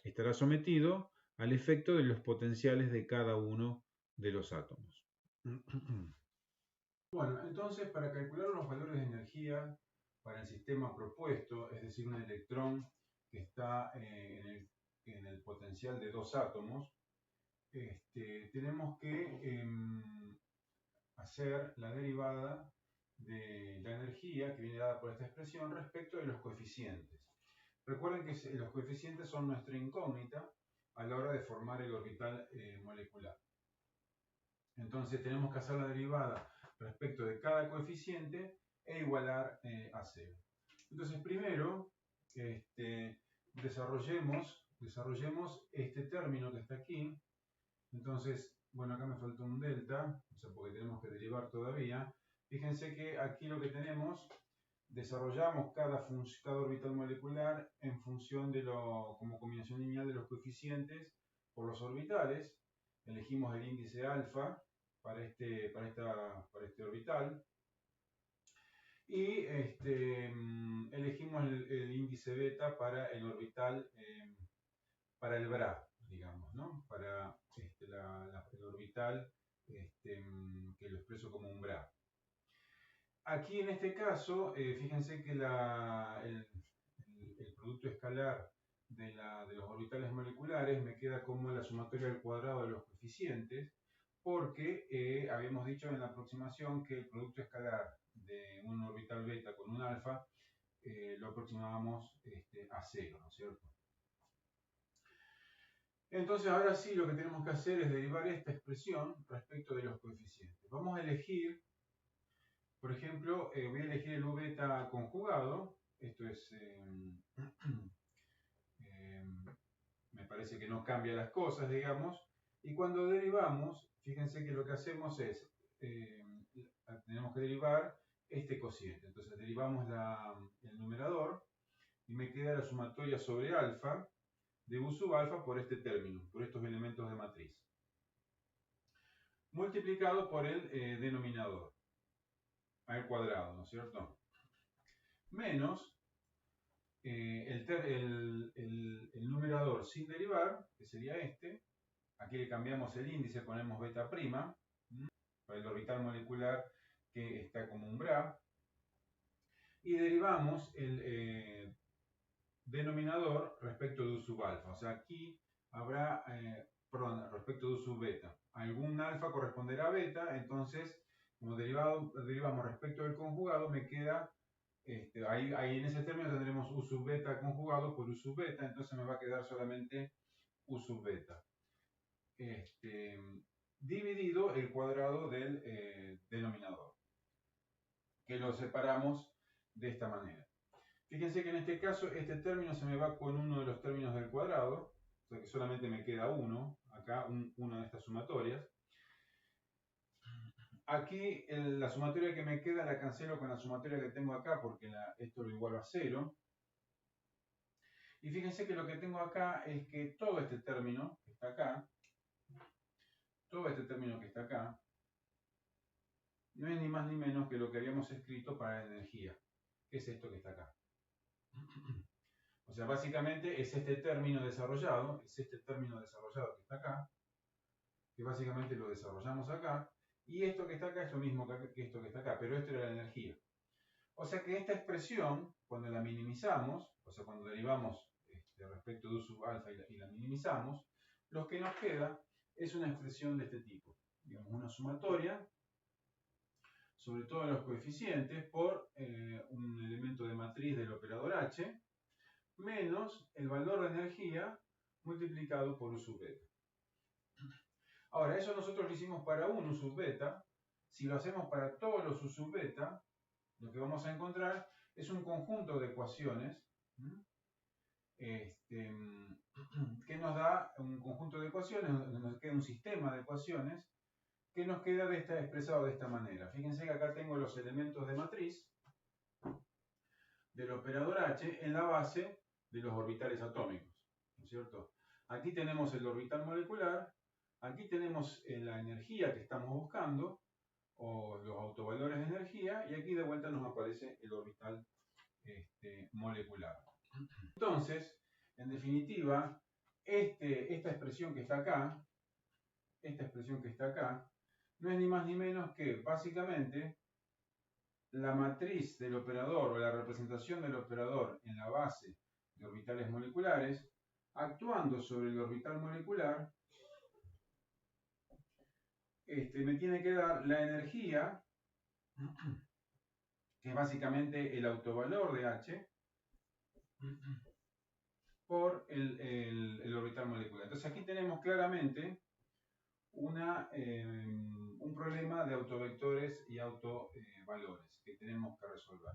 estará sometido al efecto de los potenciales de cada uno de los átomos. Bueno, entonces para calcular los valores de energía para el sistema propuesto, es decir, un electrón que está en el potencial de dos átomos, tenemos que hacer la derivada de la energía que viene dada por esta expresión respecto de los coeficientes. Recuerden que los coeficientes son nuestra incógnita a la hora de formar el orbital molecular. Entonces tenemos que hacer la derivada respecto de cada coeficiente e igualar a 0. Entonces primero desarrollemos este término que está aquí. Entonces, bueno, acá me faltó un delta, o sea, porque tenemos que derivar todavía. Fíjense que aquí lo que tenemos, desarrollamos cada orbital molecular en función de como combinación lineal de los coeficientes por los orbitales. Elegimos el índice alfa para este orbital y elegimos el índice beta para el orbital, para el BRA, digamos, ¿no? Para el orbital que lo expreso como un BRA. Aquí en este caso, fíjense que el producto escalar de los orbitales moleculares me queda como la sumatoria al cuadrado de los coeficientes, porque habíamos dicho en la aproximación que el producto escalar de un orbital beta con un alfa lo aproximábamos a 0, ¿no es cierto? Entonces ahora sí lo que tenemos que hacer es derivar esta expresión respecto de los coeficientes. Vamos a elegir, por ejemplo, voy a elegir el U beta conjugado. Esto es, me parece que no cambia las cosas, digamos. Y cuando derivamos, fíjense que lo que hacemos es, tenemos que derivar este cociente. Entonces derivamos el numerador y me queda la sumatoria sobre alfa de U sub alfa por este término, por estos elementos de matriz, multiplicado por el denominador al cuadrado, ¿no es cierto? Menos el numerador sin derivar, que sería este. Aquí le cambiamos el índice, ponemos beta prima, para el orbital molecular que está como un BRA, y derivamos el denominador respecto de U sub alfa. O sea, aquí habrá, respecto de U sub beta. Algún alfa corresponderá a beta, entonces, como derivamos respecto del conjugado, me queda, ahí en ese término tendremos U sub beta conjugado por U sub beta, entonces me va a quedar solamente U sub beta. Dividido el cuadrado del denominador, que lo separamos de esta manera. Fíjense que en este caso este término se me va con uno de los términos del cuadrado, o sea que solamente me queda uno, acá una de estas sumatorias. Aquí la sumatoria que me queda la cancelo con la sumatoria que tengo acá porque esto lo igualo a 0. Y fíjense que lo que tengo acá es que todo este término que está acá, no es ni más ni menos que lo que habíamos escrito para la energía, que es esto que está acá. O sea, básicamente es este término desarrollado, que está acá, que básicamente lo desarrollamos acá, y esto que está acá es lo mismo que esto que está acá, pero esto era la energía. O sea que esta expresión, cuando la minimizamos, o sea, cuando derivamos respecto de U sub alfa y la minimizamos, lo que nos queda es una expresión de este tipo. Digamos, una sumatoria sobre todos los coeficientes por un elemento de matriz del operador H, menos el valor de energía multiplicado por U sub beta. Ahora, eso nosotros lo hicimos para un U sub beta. Si lo hacemos para todos los U sub beta, lo que vamos a encontrar es un conjunto de ecuaciones que nos da un conjunto de ecuaciones, nos queda un sistema de ecuaciones que nos queda expresado de esta manera. Fíjense que acá tengo los elementos de matriz del operador H en la base de los orbitales atómicos, ¿no es cierto? Aquí tenemos el orbital molecular, aquí tenemos la energía que estamos buscando, o los autovalores de energía, y aquí de vuelta nos aparece el orbital molecular. Entonces, en definitiva, esta expresión que está acá, no es ni más ni menos que básicamente la matriz del operador o la representación del operador en la base de orbitales moleculares, actuando sobre el orbital molecular, me tiene que dar la energía, que es básicamente el autovalor de H, por el orbital molecular. Entonces aquí tenemos claramente un problema de autovectores y autovalores que tenemos que resolver.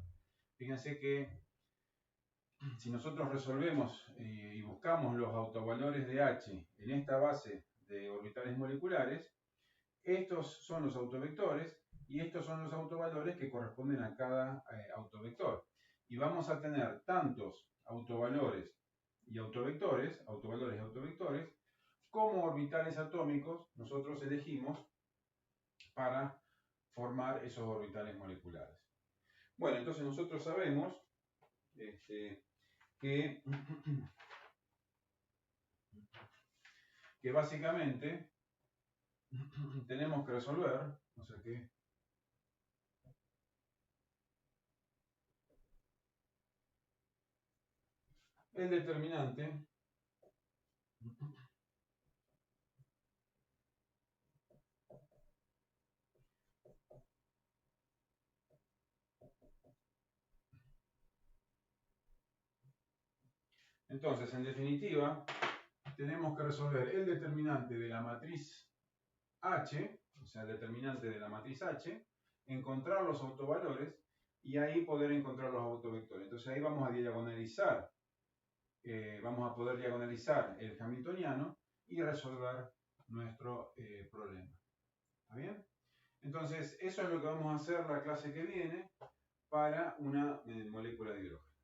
Fíjense que si nosotros resolvemos y buscamos los autovalores de H en esta base de orbitales moleculares, estos son los autovectores y estos son los autovalores que corresponden a cada autovector. Y vamos a tener tantos autovalores y autovectores, como orbitales atómicos nosotros elegimos para formar esos orbitales moleculares. Bueno, entonces nosotros sabemos que básicamente tenemos que resolver, o sea que el determinante entonces, en definitiva, tenemos que resolver el determinante de la matriz H, o sea, el determinante de la matriz H, encontrar los autovalores y ahí poder encontrar los autovectores. Entonces ahí vamos a diagonalizar, vamos a poder diagonalizar el hamiltoniano y resolver nuestro problema. ¿Está bien? Entonces, eso es lo que vamos a hacer la clase que viene para una molécula de hidrógeno.